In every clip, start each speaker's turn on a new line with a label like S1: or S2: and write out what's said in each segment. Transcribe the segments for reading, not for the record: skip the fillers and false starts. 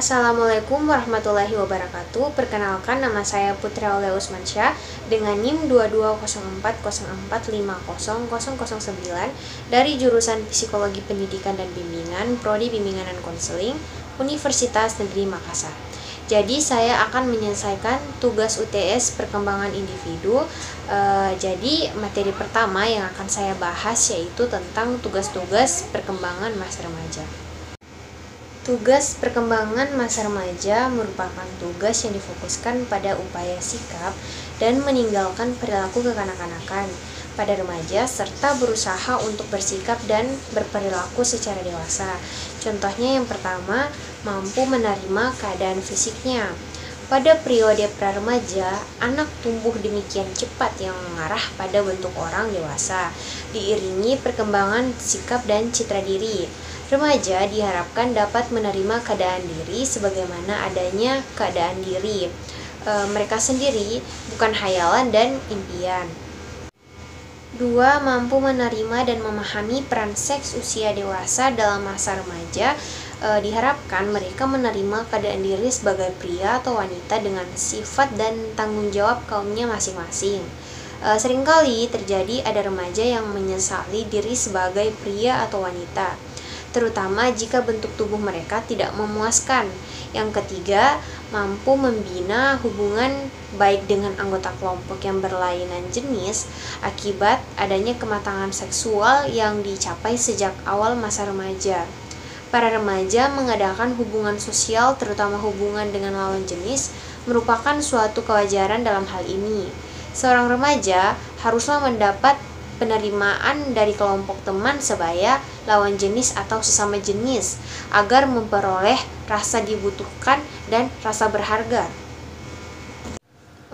S1: Assalamualaikum warahmatullahi wabarakatuh. Perkenalkan, nama saya Putra Aulia Usmansyah dengan NIM 220404500009 dari jurusan Psikologi Pendidikan dan Bimbingan, Prodi Bimbingan dan Konseling, Universitas Negeri Makassar. Jadi saya akan menyelesaikan tugas UTS perkembangan individu. Jadi materi pertama yang akan saya bahas yaitu tentang tugas-tugas perkembangan masa remaja. Tugas perkembangan masa remaja merupakan tugas yang difokuskan pada upaya sikap dan meninggalkan perilaku kekanak-kanakan pada remaja serta berusaha untuk bersikap dan berperilaku secara dewasa. Contohnya yang pertama, mampu menerima keadaan fisiknya. Pada periode pra-remaja, anak tumbuh demikian cepat yang mengarah pada bentuk orang dewasa, diiringi perkembangan sikap dan citra diri. Remaja diharapkan dapat menerima keadaan diri sebagaimana adanya keadaan diri mereka sendiri, bukan hayalan dan impian. 2. Mampu menerima dan memahami peran seks usia dewasa dalam masa remaja. Diharapkan mereka menerima keadaan diri sebagai pria atau wanita dengan sifat dan tanggung jawab kaumnya masing-masing. Seringkali terjadi ada remaja yang menyesali diri sebagai pria atau wanita, terutama jika bentuk tubuh mereka tidak memuaskan. Yang ketiga, mampu membina hubungan baik dengan anggota kelompok yang berlainan jenis akibat adanya kematangan seksual yang dicapai sejak awal masa remaja. Para remaja mengadakan hubungan sosial, terutama hubungan dengan lawan jenis, merupakan suatu kewajaran dalam hal ini. Seorang remaja haruslah mendapat penerimaan dari kelompok teman sebaya, lawan jenis atau sesama jenis agar memperoleh rasa dibutuhkan dan rasa berharga.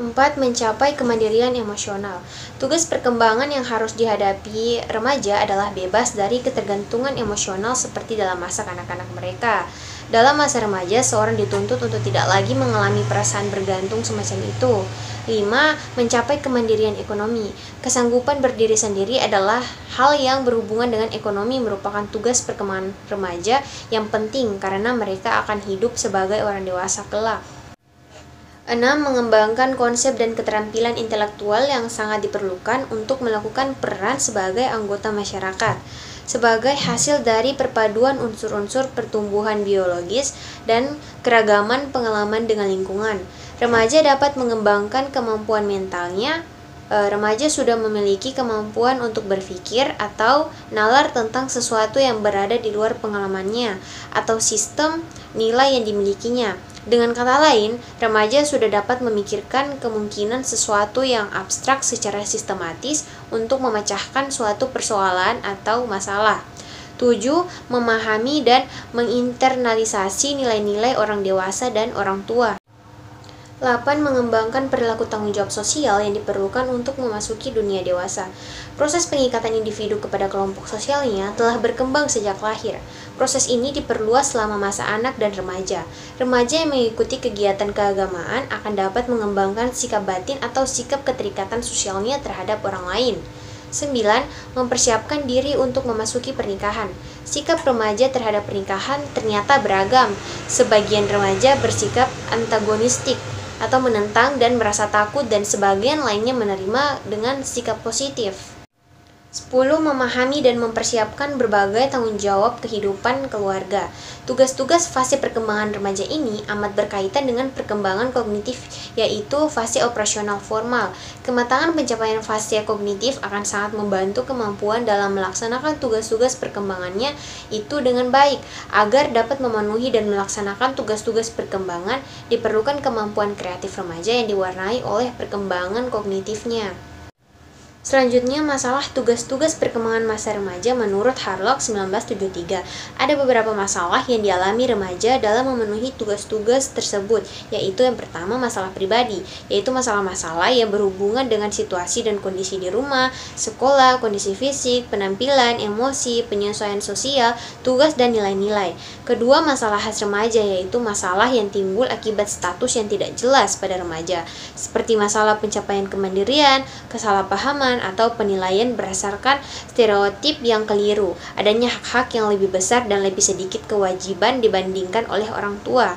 S1: 4. Mencapai kemandirian emosional. Tugas perkembangan yang harus dihadapi remaja adalah bebas dari ketergantungan emosional seperti dalam masa kanak-kanak mereka. Dalam masa remaja, seorang dituntut untuk tidak lagi mengalami perasaan bergantung semacam itu. 5. Mencapai kemandirian ekonomi. Kesanggupan berdiri sendiri adalah hal yang berhubungan dengan ekonomi, merupakan tugas perkembangan remaja yang penting karena mereka akan hidup sebagai orang dewasa kelak. 6. Mengembangkan konsep dan keterampilan intelektual yang sangat diperlukan untuk melakukan peran sebagai anggota masyarakat. Sebagai hasil dari perpaduan unsur-unsur pertumbuhan biologis dan keragaman pengalaman dengan lingkungan, remaja dapat mengembangkan kemampuan mentalnya. Remaja sudah memiliki kemampuan untuk berpikir atau nalar tentang sesuatu yang berada di luar pengalamannya atau sistem nilai yang dimilikinya. Dengan kata lain, remaja sudah dapat memikirkan kemungkinan sesuatu yang abstrak secara sistematis untuk memecahkan suatu persoalan atau masalah. 7. Memahami dan menginternalisasi nilai-nilai orang dewasa dan orang tua. 8. Mengembangkan perilaku tanggung jawab sosial yang diperlukan untuk memasuki dunia dewasa. Proses pengikatan individu kepada kelompok sosialnya telah berkembang sejak lahir. Proses ini diperluas selama masa anak dan remaja. Remaja yang mengikuti kegiatan keagamaan akan dapat mengembangkan sikap batin atau sikap keterikatan sosialnya terhadap orang lain. 9. Mempersiapkan diri untuk memasuki pernikahan. Sikap remaja terhadap pernikahan ternyata beragam. Sebagian remaja bersikap antagonistik atau menentang dan merasa takut, dan sebagian lainnya menerima dengan sikap positif. 10. Memahami dan mempersiapkan berbagai tanggung jawab kehidupan keluarga. Tugas-tugas fase perkembangan remaja ini amat berkaitan dengan perkembangan kognitif, yaitu fase operasional formal. Kematangan pencapaian fase kognitif akan sangat membantu kemampuan dalam melaksanakan tugas-tugas perkembangannya itu dengan baik. Agar dapat memenuhi dan melaksanakan tugas-tugas perkembangan, diperlukan kemampuan kreatif remaja yang diwarnai oleh perkembangan kognitifnya. Selanjutnya, masalah tugas-tugas perkembangan masa remaja menurut Harlock 1973. Ada beberapa masalah yang dialami remaja dalam memenuhi tugas-tugas tersebut, yaitu yang pertama masalah pribadi, yaitu masalah-masalah yang berhubungan dengan situasi dan kondisi di rumah, sekolah, kondisi fisik, penampilan, emosi, penyesuaian sosial, tugas, dan nilai-nilai. Kedua, masalah khas remaja, yaitu masalah yang timbul akibat status yang tidak jelas pada remaja, seperti masalah pencapaian kemandirian, kesalahpahaman, atau penilaian berdasarkan stereotip yang keliru, adanya hak-hak yang lebih besar dan lebih sedikit kewajiban dibandingkan oleh orang tua.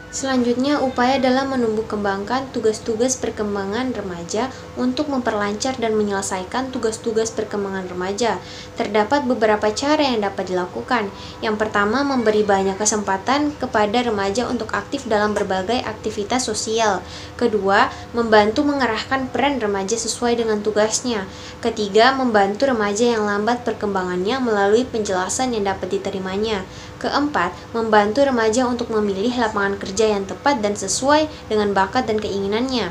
S1: Selanjutnya, upaya dalam menumbuh kembangkan tugas-tugas perkembangan remaja untuk memperlancar dan menyelesaikan tugas-tugas perkembangan remaja. Terdapat beberapa cara yang dapat dilakukan. Yang pertama, memberi banyak kesempatan kepada remaja untuk aktif dalam berbagai aktivitas sosial. Kedua, membantu mengarahkan peran remaja sesuai dengan tugasnya. Ketiga, membantu remaja yang lambat perkembangannya melalui penjelasan yang dapat diterimanya. Keempat, membantu remaja untuk memilih lapangan kerja yang tepat dan sesuai dengan bakat dan keinginannya.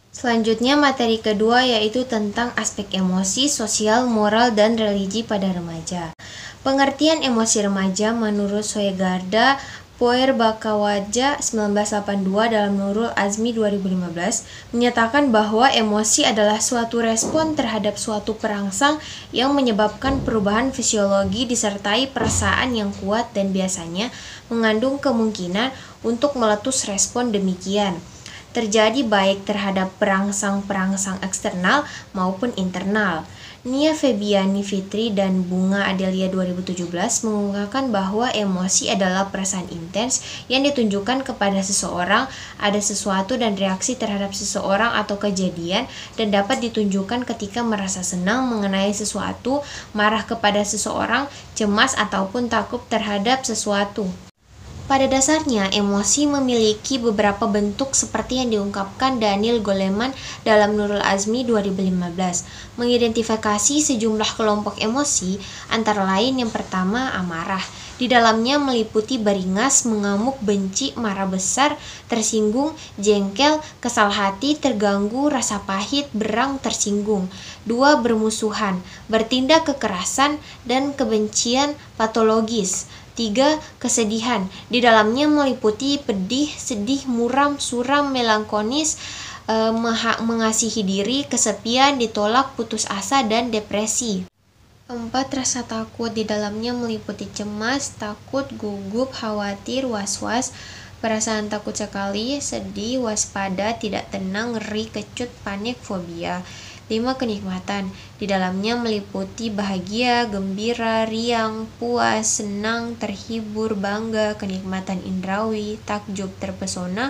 S1: Selanjutnya, materi kedua yaitu tentang aspek emosi, sosial, moral, dan religi pada remaja. Pengertian emosi remaja menurut Soegarda Poerbakawadja 1982 dalam Nurul Azmi 2015 menyatakan bahwa emosi adalah suatu respon terhadap suatu perangsang yang menyebabkan perubahan fisiologi disertai perasaan yang kuat dan biasanya mengandung kemungkinan untuk meletus respon demikian. Terjadi baik terhadap perangsang-perangsang eksternal maupun internal. Nia Febiani Fitri dan Bunga Adelia 2017 mengungkapkan bahwa emosi adalah perasaan intens yang ditunjukkan kepada seseorang, ada sesuatu dan reaksi terhadap seseorang atau kejadian, dan dapat ditunjukkan ketika merasa senang mengenai sesuatu, marah kepada seseorang, cemas ataupun takut terhadap sesuatu. Pada dasarnya, emosi memiliki beberapa bentuk seperti yang diungkapkan Daniel Goleman dalam Nurul Azmi 2015, mengidentifikasi sejumlah kelompok emosi, antara lain yang pertama, amarah. Di dalamnya meliputi beringas, mengamuk, benci, marah besar, tersinggung, jengkel, kesal hati, terganggu, rasa pahit, berang, tersinggung. Dua, bermusuhan, bertindak kekerasan, dan kebencian patologis. 3. Kesedihan. Di dalamnya meliputi pedih, sedih, muram, suram, melankolis, mengasihi diri, kesepian, ditolak, putus asa, dan depresi. 4. Rasa takut. Di dalamnya meliputi cemas, takut, gugup, khawatir, was-was, perasaan takut sekali, sedih, waspada, tidak tenang, ngeri, kecut, panik, fobia. 5. Kenikmatan. Di dalamnya meliputi bahagia, gembira, riang, puas, senang, terhibur, bangga, kenikmatan indrawi, takjub, terpesona,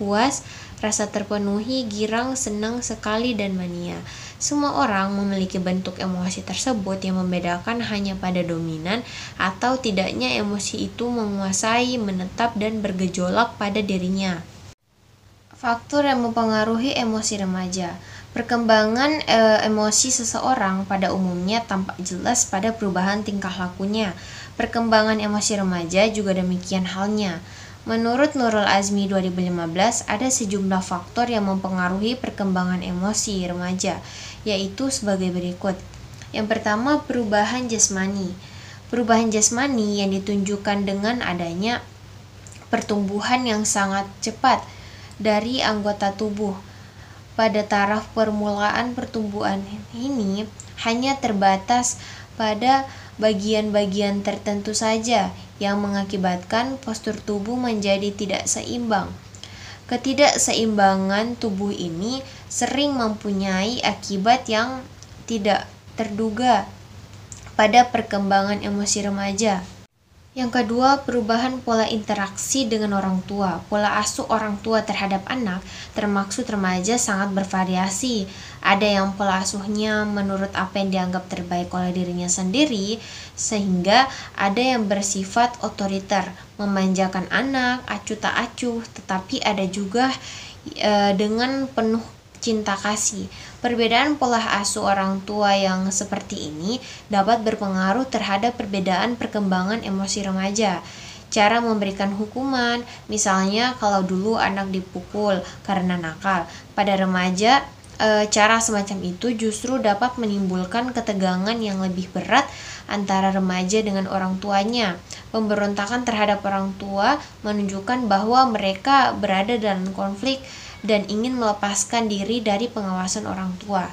S1: puas, rasa terpenuhi, girang, senang sekali, dan mania. Semua orang memiliki bentuk emosi tersebut yang membedakan hanya pada dominan atau tidaknya emosi itu menguasai, menetap, dan bergejolak pada dirinya. Faktor yang mempengaruhi emosi remaja. Perkembangan emosi seseorang pada umumnya tampak jelas pada perubahan tingkah lakunya. Perkembangan emosi remaja juga demikian halnya. Menurut Nurul Azmi 2015, ada sejumlah faktor yang mempengaruhi perkembangan emosi remaja, yaitu sebagai berikut. Yang pertama, perubahan jasmani. Perubahan jasmani yang ditunjukkan dengan adanya pertumbuhan yang sangat cepat dari anggota tubuh. Pada taraf permulaan pertumbuhan ini hanya terbatas pada bagian-bagian tertentu saja yang mengakibatkan postur tubuh menjadi tidak seimbang. Ketidakseimbangan tubuh ini sering mempunyai akibat yang tidak terduga pada perkembangan emosi remaja. Yang kedua, perubahan pola interaksi dengan orang tua. Pola asuh orang tua terhadap anak, termaksud remaja, sangat bervariasi. Ada yang pola asuhnya menurut apa yang dianggap terbaik oleh dirinya sendiri, sehingga ada yang bersifat otoriter, memanjakan anak, acuh tak acuh, tetapi ada juga dengan penuh cinta kasih. Perbedaan pola asuh orang tua yang seperti ini dapat berpengaruh terhadap perbedaan perkembangan emosi remaja. Cara memberikan hukuman, misalnya kalau dulu anak dipukul karena nakal, pada remaja cara semacam itu justru dapat menimbulkan ketegangan yang lebih berat antara remaja dengan orang tuanya. Pemberontakan terhadap orang tua menunjukkan bahwa mereka berada dalam konflik dan ingin melepaskan diri dari pengawasan orang tua.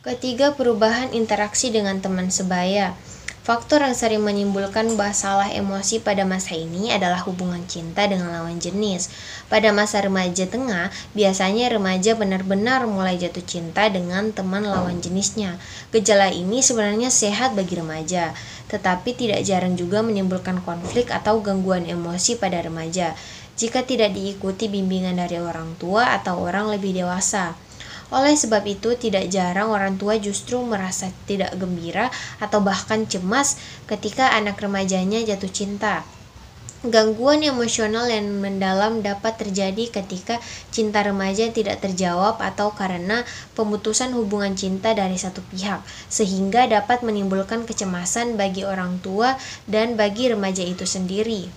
S1: Ketiga, perubahan interaksi dengan teman sebaya. Faktor yang sering menimbulkan masalah emosi pada masa ini adalah hubungan cinta dengan lawan jenis. Pada masa remaja tengah, biasanya remaja benar-benar mulai jatuh cinta dengan teman lawan jenisnya. Gejala ini sebenarnya sehat bagi remaja, tetapi tidak jarang juga menimbulkan konflik atau gangguan emosi pada remaja. jika tidak diikuti bimbingan dari orang tua atau orang lebih dewasa. Oleh sebab itu, tidak jarang orang tua justru merasa tidak gembira atau bahkan cemas ketika anak remajanya jatuh cinta. Gangguan emosional yang mendalam dapat terjadi ketika cinta remaja tidak terjawab atau karena pemutusan hubungan cinta dari satu pihak, sehingga dapat menimbulkan kecemasan bagi orang tua dan bagi remaja itu sendiri.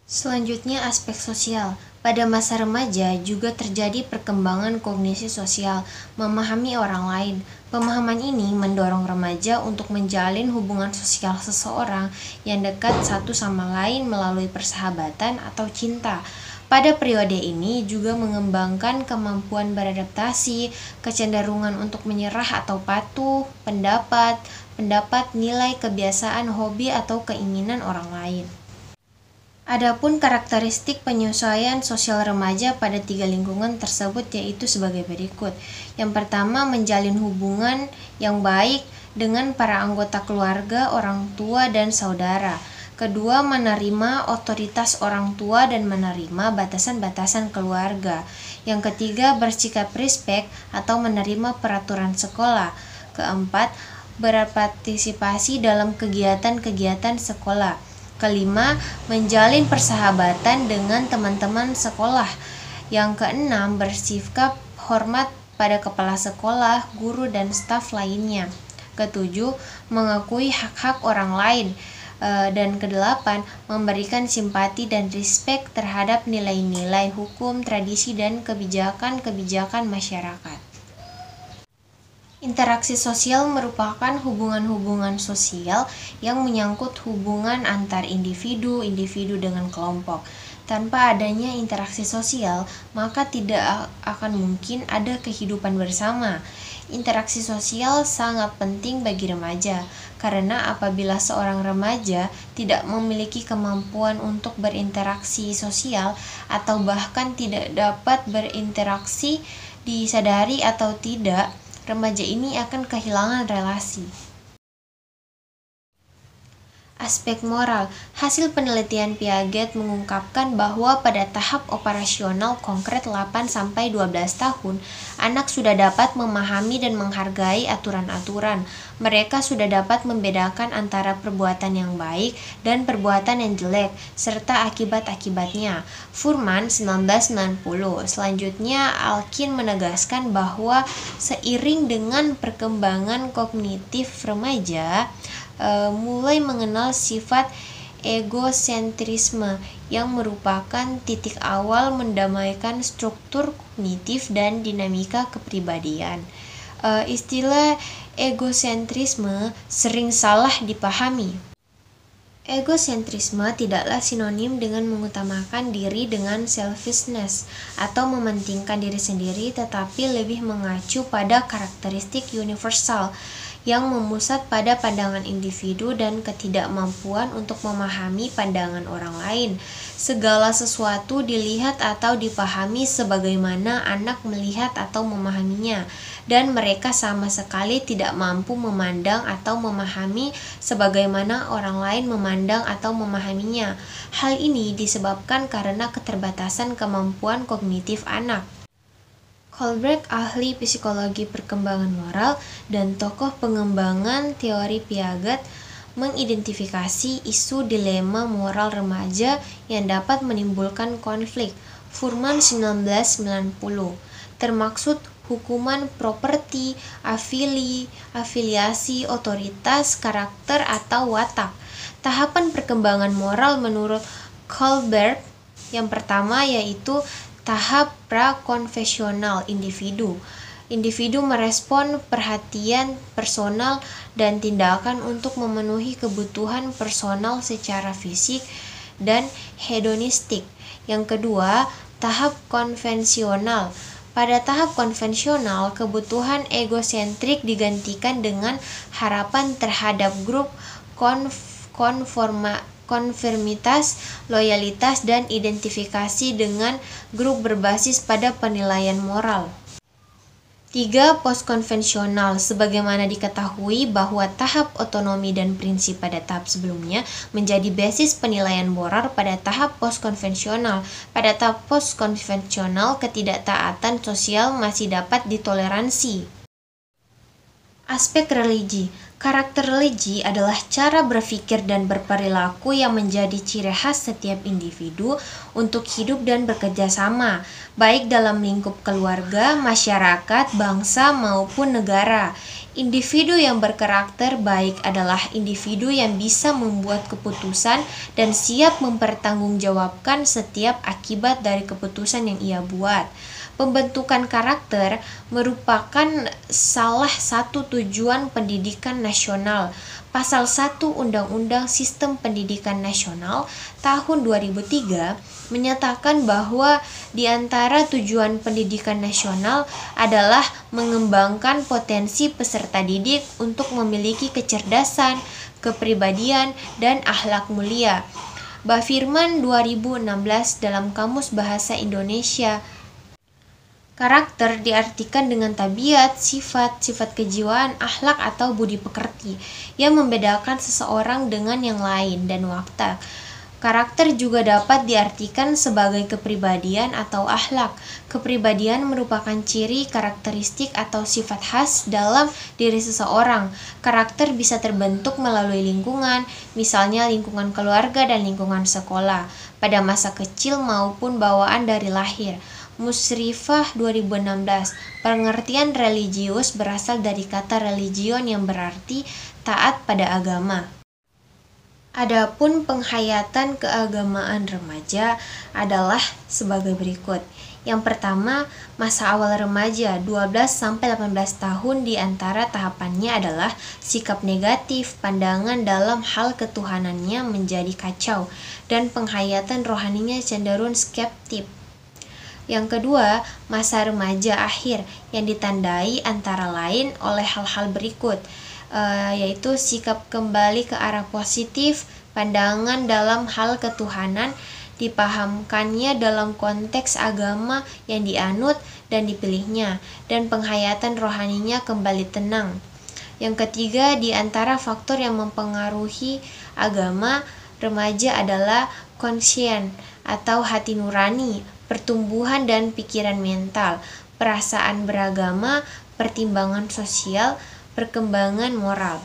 S1: Selanjutnya, aspek sosial. Pada masa remaja juga terjadi perkembangan kognisi sosial, memahami orang lain. Pemahaman ini mendorong remaja untuk menjalin hubungan sosial seseorang yang dekat satu sama lain melalui persahabatan atau cinta. Pada periode ini juga mengembangkan kemampuan beradaptasi, kecenderungan untuk menyerah atau patuh, pendapat, nilai, kebiasaan, hobi, atau keinginan orang lain. Adapun karakteristik penyesuaian sosial remaja pada 3 lingkungan tersebut yaitu sebagai berikut. Yang pertama, menjalin hubungan yang baik dengan para anggota keluarga, orang tua, dan saudara. Kedua, menerima otoritas orang tua dan menerima batasan-batasan keluarga. Yang ketiga, bersikap respek atau menerima peraturan sekolah. Keempat, berpartisipasi dalam kegiatan-kegiatan sekolah. Kelima, menjalin persahabatan dengan teman-teman sekolah. Yang keenam, bersikap hormat pada kepala sekolah, guru, dan staf lainnya. Ketujuh, mengakui hak-hak orang lain. Dan kedelapan, memberikan simpati dan respek terhadap nilai-nilai hukum, tradisi, dan kebijakan-kebijakan masyarakat. Interaksi sosial merupakan hubungan-hubungan sosial yang menyangkut hubungan antar individu dengan kelompok. Tanpa adanya interaksi sosial, maka tidak akan mungkin ada kehidupan bersama. Interaksi sosial sangat penting bagi remaja, karena apabila seorang remaja tidak memiliki kemampuan untuk berinteraksi sosial atau bahkan tidak dapat berinteraksi, disadari atau tidak, remaja ini akan kehilangan relasi. Aspek moral. Hasil penelitian Piaget mengungkapkan bahwa pada tahap operasional konkret 8-12 tahun, anak sudah dapat memahami dan menghargai aturan-aturan. Mereka sudah dapat membedakan antara perbuatan yang baik dan perbuatan yang jelek, serta akibat-akibatnya. Furman 1990. Selanjutnya, Alkin menegaskan bahwa seiring dengan perkembangan kognitif remaja, mulai mengenal sifat egosentrisme yang merupakan titik awal mendamaikan struktur kognitif dan dinamika kepribadian. Istilah egosentrisme sering salah dipahami. Egosentrisme tidaklah sinonim dengan mengutamakan diri dengan selfishness atau mementingkan diri sendiri, tetapi lebih mengacu pada karakteristik universal yang memusat pada pandangan individu dan ketidakmampuan untuk memahami pandangan orang lain. Segala sesuatu dilihat atau dipahami sebagaimana anak melihat atau memahaminya, dan mereka sama sekali tidak mampu memandang atau memahami sebagaimana orang lain memandang atau memahaminya. Hal ini disebabkan karena keterbatasan kemampuan kognitif anak. Kohlberg, ahli psikologi perkembangan moral dan tokoh pengembangan teori Piaget, mengidentifikasi isu dilema moral remaja yang dapat menimbulkan konflik. Furman 1990. Termaksud hukuman properti, afiliasi, otoritas, karakter, atau watak. Tahapan perkembangan moral menurut Kohlberg yang pertama yaitu tahap prakonfesional individu. Individu merespon perhatian personal dan tindakan untuk memenuhi kebutuhan personal secara fisik dan hedonistik. Yang kedua, tahap konvensional. Pada tahap konvensional, kebutuhan egosentrik digantikan dengan harapan terhadap grup, konformitas, loyalitas, dan identifikasi dengan grup berbasis pada penilaian moral. 3. Postkonvensional. Sebagaimana diketahui bahwa tahap otonomi dan prinsip pada tahap sebelumnya menjadi basis penilaian moral pada tahap postkonvensional. Pada tahap postkonvensional, ketidaktaatan sosial masih dapat ditoleransi. Aspek religi. Karakter religi adalah cara berpikir dan berperilaku yang menjadi ciri khas setiap individu untuk hidup dan bekerja sama, baik dalam lingkup keluarga, masyarakat, bangsa, maupun negara. Individu yang berkarakter baik adalah individu yang bisa membuat keputusan dan siap mempertanggungjawabkan setiap akibat dari keputusan yang ia buat. Pembentukan karakter merupakan salah satu tujuan pendidikan nasional. Pasal 1 Undang-Undang Sistem Pendidikan Nasional tahun 2003 menyatakan bahwa di antara tujuan pendidikan nasional adalah mengembangkan potensi peserta didik untuk memiliki kecerdasan, kepribadian, dan akhlak mulia. Bafirman 2016 dalam Kamus Bahasa Indonesia. Karakter diartikan dengan tabiat, sifat kejiwaan, akhlak atau budi pekerti yang membedakan seseorang dengan yang lain dan watak. Karakter juga dapat diartikan sebagai kepribadian atau akhlak. Kepribadian merupakan ciri, karakteristik atau sifat khas dalam diri seseorang. Karakter bisa terbentuk melalui lingkungan, misalnya lingkungan keluarga dan lingkungan sekolah, pada masa kecil maupun bawaan dari lahir. Musrifah 2016. Pengertian religius berasal dari kata religion yang berarti taat pada agama. Adapun penghayatan keagamaan remaja adalah sebagai berikut. Yang pertama, masa awal remaja 12-18 tahun. Di antara tahapannya adalah sikap negatif, pandangan dalam hal ketuhanannya menjadi kacau, dan penghayatan rohaninya cenderung skeptik. Yang kedua, masa remaja akhir yang ditandai antara lain oleh hal-hal berikut, yaitu sikap kembali ke arah positif, pandangan dalam hal ketuhanan, dipahamkannya dalam konteks agama yang dianut dan dipilihnya, dan penghayatan rohaninya kembali tenang. Yang ketiga, di antara faktor yang mempengaruhi agama remaja adalah konsien atau hati nurani, pertumbuhan dan pikiran mental, perasaan beragama, pertimbangan sosial, perkembangan moral.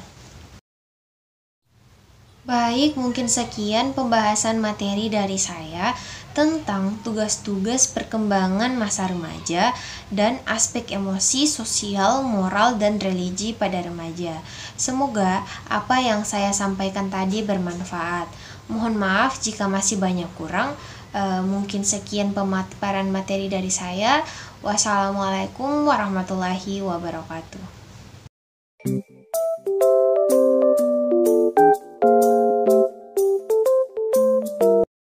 S1: Baik, mungkin sekian pembahasan materi dari saya tentang tugas-tugas perkembangan masa remaja dan aspek emosi, sosial, moral, dan religi pada remaja. Semoga apa yang saya sampaikan tadi bermanfaat. Mohon maaf jika masih banyak kurang. Mungkin sekian pemaparan materi dari saya. Wassalamualaikum warahmatullahi wabarakatuh.